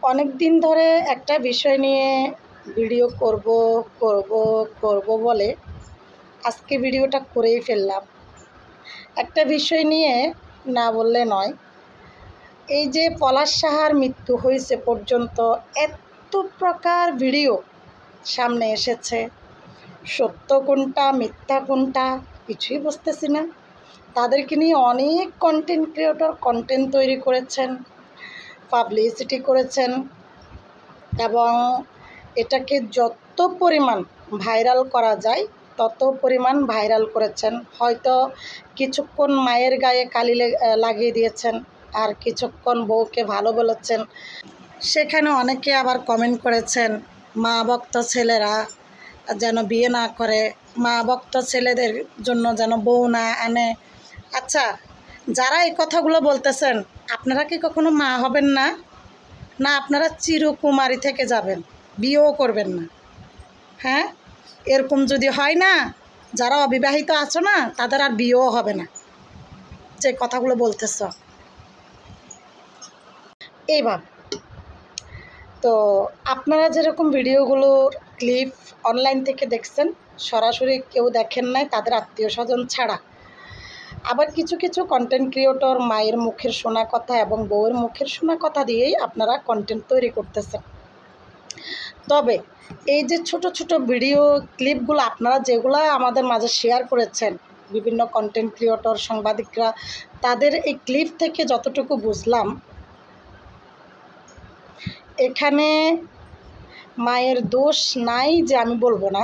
অনেক দিন ধরে একটা বিষয় নিয়ে ভিডিও করব বলে আজকে ভিডিওটা করেই ফেললাম। একটা বিষয় নিয়ে না বললে নয়। এই যে পলাশ সাহার মৃত্যু হয়েছে পর্যন্ত এত প্রকার ভিডিও সামনে এসেছে, সত্য কোনটা মিথ্যা কোনটা কিছুই বুঝতেছি না। তাদেরকে নিয়ে অনেক কন্টেন্ট ক্রিয়েটর কন্টেন্ট তৈরি করেছেন, পাবলিসিটি করেছেন এবং এটাকে যত পরিমাণ ভাইরাল করা যায় তত পরিমাণ ভাইরাল করেছেন। হয়তো কিছুক্ষণ মায়ের গায়ে কালি লাগিয়ে দিয়েছেন, আর কিছুক্ষণ বউকে ভালো বলেছেন। সেখানে অনেকে আবার কমেন্ট করেছেন মা ভক্ত ছেলেরা যেন বিয়ে না করে, মা ভক্ত ছেলেদের জন্য যেন বউ না আনে। আচ্ছা, যারা এই কথাগুলো বলতেছেন আপনারা কি কখনো মা হবেন না? না আপনারা চিরকুমারী থেকে যাবেন, বিয়েও করবেন না? হ্যাঁ, এরকম যদি হয় না, যারা অবিবাহিত আছো না তাদের আর বিয়েও হবে না। যে কথাগুলো বলতেছ এইভাবে, তো আপনারা যেরকম ভিডিওগুলোর ক্লিপ অনলাইন থেকে দেখছেন, সরাসরি কেউ দেখেন নাই তাদের আত্মীয় স্বজন ছাড়া। আবার কিছু কিছু কন্টেন্ট ক্রিয়েটর মায়ের মুখের শোনা কথা এবং বউয়ের মুখের শোনা কথা দিয়েই আপনারা কন্টেন্ট তৈরি করতেছেন। তবে এই যে ছোট ছোট ভিডিও ক্লিপগুলো আপনারা যেগুলো আমাদের মাঝে শেয়ার করেছেন, বিভিন্ন কন্টেন্ট ক্রিয়েটর সাংবাদিকরা, তাদের এই ক্লিপ থেকে যতটুকু বুঝলাম, এখানে মায়ের দোষ নাই যে আমি বলবো না,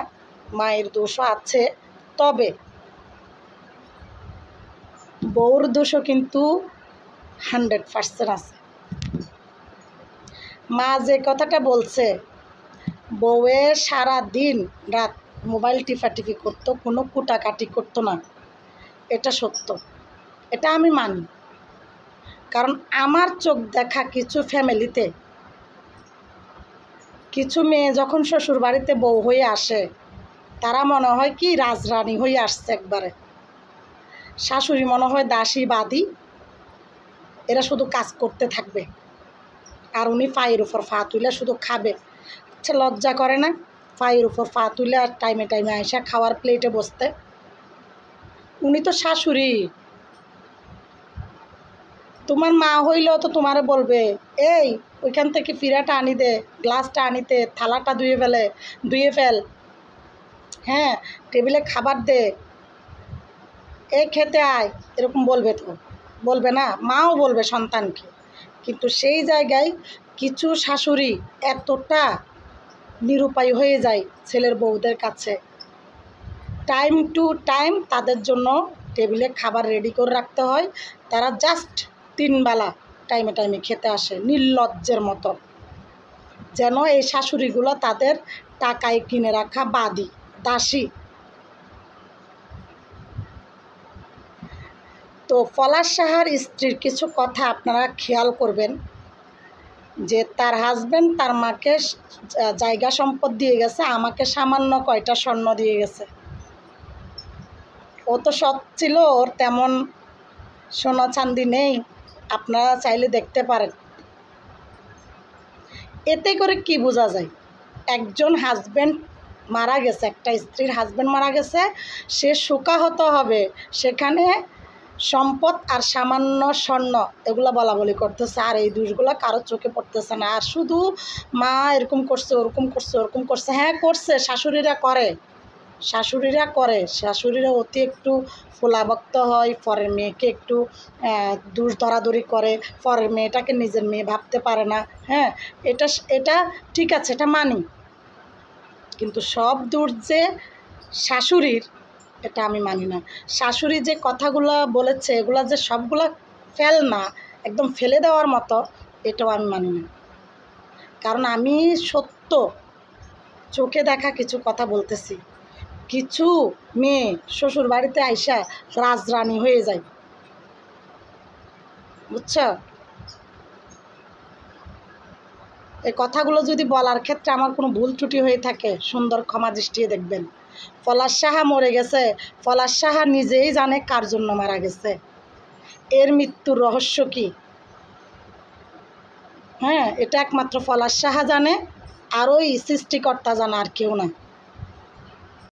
মায়ের দোষও আছে। তবে বউর দোষও কিন্তু 100% আছে। মা যে কথাটা বলছে, বউয়ের সারা দিন রাত মোবাইল টিফাটিফি করতো, কোনো কুটাকাটি করতো না, এটা সত্য, এটা আমি মানি। কারণ আমার চোখ দেখা কিছু ফ্যামিলিতে কিছু মেয়ে যখন শ্বশুর বাড়িতে বউ হয়ে আসে, তারা মনে হয় কি রাজরানী হয়ে আসছে একবারে। শাশুড়ি মনে হয় দাসী বাদী, এরা শুধু কাজ করতে থাকবে আর উনি পায়ের উপর ফা তুলে শুধু খাবে। আচ্ছা, লজ্জা করে না পায়ের উপর ফা তুলে আর টাইমে টাইমে আইসা খাওয়ার প্লেটে বসতে? উনি তো শাশুড়ি। তোমার মা হইলেও তো তোমারে বলবে, এই ওইখান থেকে ফিরাটা আনি দে, গ্লাসটা আনিতে, থালাটা ধুয়ে ফেল, হ্যাঁ টেবিলে খাবার দে, এই খেতে আয়, এরকম বলবে তো? বলবে না? মাও বলবে সন্তানকে। কিন্তু সেই জায়গায় কিছু শাশুড়ি এতটা নিরুপায় হয়ে যায় ছেলের বউদের কাছে, টাইম টু টাইম তাদের জন্য টেবিলে খাবার রেডি করে রাখতে হয়। তারা জাস্ট 3 বেলা টাইমে টাইমে খেতে আসে নির্লজ্জের মতো, যেন এই শাশুড়িগুলো তাদের টাকায় কিনে রাখা বাদী, দাসী। তো পলাশ সাহার স্ত্রীর কিছু কথা আপনারা খেয়াল করবেন, যে তার হাজব্যান্ড তার মাকে জায়গা সম্পদ দিয়ে গেছে, আমাকে সামান্য কয়টা স্বর্ণ দিয়ে গেছে। ও তো সৎ ছিল, ওর তেমন সোনা চাঁদি নেই, আপনারা চাইলে দেখতে পারেন। এতে করে কি বোঝা যায়? একজন হাজব্যান্ড মারা গেছে, একটা স্ত্রীর হাজব্যান্ড মারা গেছে, সে শোকাহত হবে, সেখানে সম্পদ আর সামান্য স্বর্ণ এগুলো বলা বলি করতেছে, আর এই দোষগুলো কারোর চোখে পড়তেছে না। আর শুধু মা এরকম করছে, ওরকম করছে, ওরকম করছে। হ্যাঁ করছে, শাশুড়িরা করে, শাশুড়িরা অতি একটু ফোলাভক্ত হয়, পরের মেয়েকে একটু দোষ ধরাধরি করে, পরের মেয়েটাকে নিজের মেয়ে ভাবতে পারে না। হ্যাঁ, এটা এটা ঠিক আছে, এটা মানি। কিন্তু সব দোষ যে শাশুড়ির, এটা আমি মানি না। শাশুড়ি যে কথাগুলো বলেছে এগুলো যে সবগুলা ফেল না, একদম ফেলে দেওয়ার মতো, এটাও আমি মানি না। কারণ আমি সত্য চোখে দেখা কিছু কথা বলতেছি। কিছু মেয়ে শ্বশুর বাড়িতে আইসা রাজরানী হয়ে যায়, বুঝছ? এই কথাগুলো যদি বলার ক্ষেত্রে আমার কোনো ভুল ত্রুটি হয়ে থাকে, সুন্দর ক্ষমা দৃষ্টিতে দেখবেন। পলাশ সাহা মরে গেছে, পলাশ সাহা নিজেই জানে কার জন্য মারা গেছে, এর মৃত্যুর রহস্য কি। হ্যাঁ, এটা একমাত্র পলাশ সাহা জানে, আর ওই সৃষ্টিকর্তা জানে, আর কেউ না।